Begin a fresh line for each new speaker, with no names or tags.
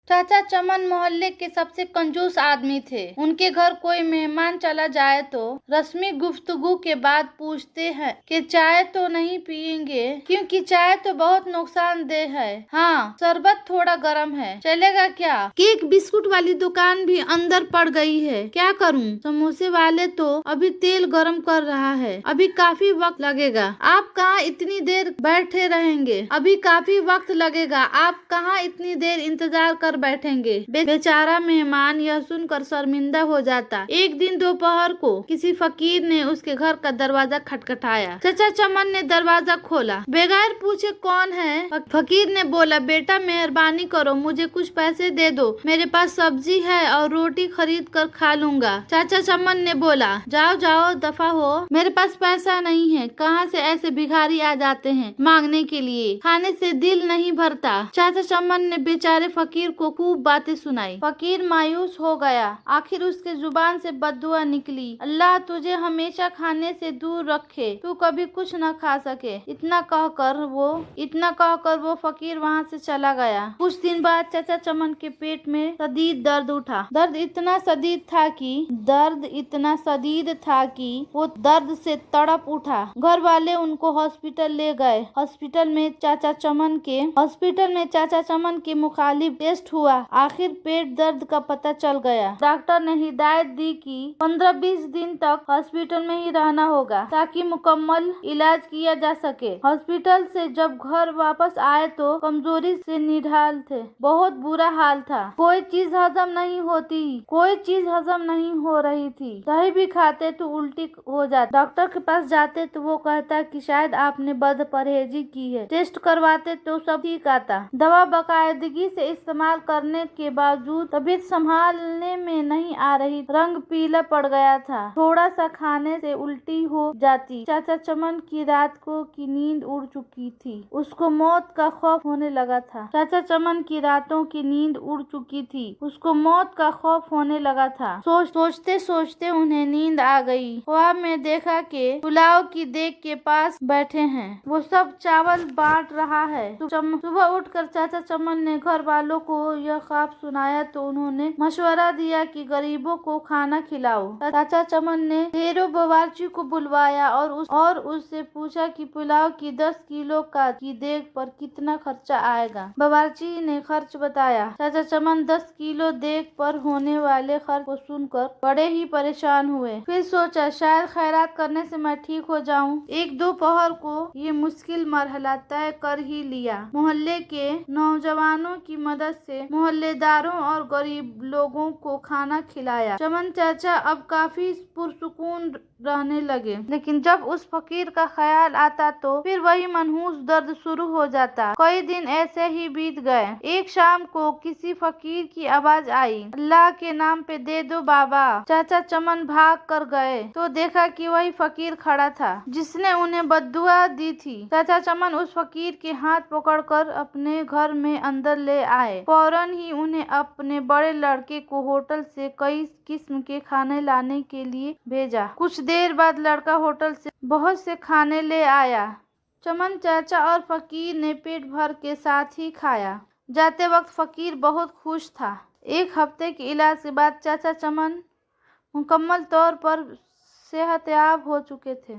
चाचा चमन मोहल्ले के सबसे कंजूस आदमी थे। उनके घर कोई मेहमान चला जाए तो रस्मी गुफ्तगू के बाद पूछते हैं कि चाय तो नहीं पियेंगे, क्योंकि चाय तो बहुत नुकसानदेह है। हाँ, शरबत थोड़ा गर्म है, चलेगा क्या? केक बिस्कुट वाली दुकान भी अंदर पड़ गई है, क्या करूं? समोसे वाले तो अभी तेल गर्म कर रहा है, अभी काफी वक्त लगेगा। आप कहाँ इतनी देर बैठे रहेंगे? अभी काफी वक्त लगेगा, आप कहाँ इतनी देर इंतजार कर बैठेंगे? बेचारा मेहमान यह सुनकर शर्मिंदा हो जाता। एक दिन दोपहर को किसी फकीर ने उसके घर का दरवाजा खटखटाया। चाचा चमन ने दरवाजा खोला। बगैर पूछे कौन है? फकीर ने बोला, बेटा मेहरबानी करो, मुझे कुछ पैसे दे दो, मेरे पास सब्जी है और रोटी खरीद कर खा लूंगा। चाचा चमन ने बोला, जाओ जाओ दफा हो, मेरे पास पैसा नहीं है। कहाँ से ऐसे भिखारी आ जाते हैं मांगने के लिए, खाने से दिल नहीं भरता। चाचा चमन ने बेचारे फकीर को खूब बातें सुनाई। फकीर मायूस हो गया। आखिर उसके जुबान से बद्दुआ निकली, अल्लाह तुझे हमेशा खाने से दूर रखे, तू कभी कुछ न खा सके। इतना कहकर वो फकीर वहाँ से चला गया। कुछ दिन बाद चाचा चमन के पेट में शदीद दर्द उठा। दर्द इतना शदीद था कि वो दर्द से तड़प उठा। घर वाले उनको हॉस्पिटल ले गए। हॉस्पिटल में चाचा चमन के मुखालिफ टेस्ट हुआ। आखिर पेट दर्द का पता चल गया। डॉक्टर ने हिदायत दी कि 15-20 दिन तक हॉस्पिटल में ही रहना होगा ताकि मुकम्मल इलाज किया जा सके। हॉस्पिटल से जब घर वापस आए तो कमजोरी से निढाल थे। बहुत बुरा हाल था। कोई चीज हजम नहीं हो रही थी। दही भी खाते तो उल्टी हो जाती। डॉक्टर के पास जाते तो वो कहता कि शायद आपने बद परहेजी की है। टेस्ट करवाते तो सब ठीक आता। दवा बाकायदगी से इस्तेमाल करने के बावजूद तबीयत संभालने में नहीं आ रही। रंग पीला पड़ गया था। थोड़ा सा खाने से उल्टी हो जाती। चाचा चमन की रात को की नींद उड़ चुकी थी। उसको मौत का खौफ होने लगा था। चाचा चमन की रातों की नींद उड़ चुकी थी। उसको मौत का खौफ होने लगा था। सोचते सोचते उन्हें नींद आ गई। ख्वाब में देखा कि पुलाव की देग के पास बैठे हैं, वो सब चावल बांट रहा है। सुबह उठकर चाचा चमन ने घर वालों को यह ख्वाब सुनाया तो उन्होंने मशवरा दिया कि गरीबों को खाना खिलाओ। चाचा चमन ने ढेरों बावर्ची को बुलवाया और उससे पूछा कि पुलाव की 10 किलो की देग पर कितना खर्चा आएगा। बावर्ची ने खर्च बताया। चाचा चमन 10 किलो देग पर होने वाले खर्च को सुनकर बड़े ही परेशान हुए। फिर सोचा शायद खैरात करने से मैं ठीक हो जाऊं। एक दोपहर को ये मुश्किल मरहला तय कर ही लिया। मोहल्ले के नौजवानों की मदद से मोहल्लेदारों और गरीब लोगों को खाना खिलाया। चमन चाचा अब काफी पुरसुकून रहने लगे, लेकिन जब उस फकीर का ख्याल आता तो फिर वही मनहूस दर्द शुरू हो जाता। कई दिन ऐसे ही बीत गए। एक शाम को किसी फकीर की आवाज आई, अल्लाह के नाम पे दे दो बाबा। चाचा चमन भाग कर गए तो देखा कि वही फकीर खड़ा था जिसने उन्हें बद्दुआ दी थी। चाचा चमन उस फकीर के हाथ पकड़कर अपने घर में अंदर ले आए। फौरन ही उन्हें अपने बड़े लड़के को होटल से कई किस्म के खाने लाने के लिए भेजा। कुछ देर बाद लड़का होटल से बहुत से खाने ले आया। चमन चाचा और फकीर ने पेट भर के साथ ही खाया। जाते वक्त फकीर बहुत खुश था। एक हफ्ते के इलाज के बाद चाचा चमन मुकम्मल तौर पर सेहतयाब हो चुके थे।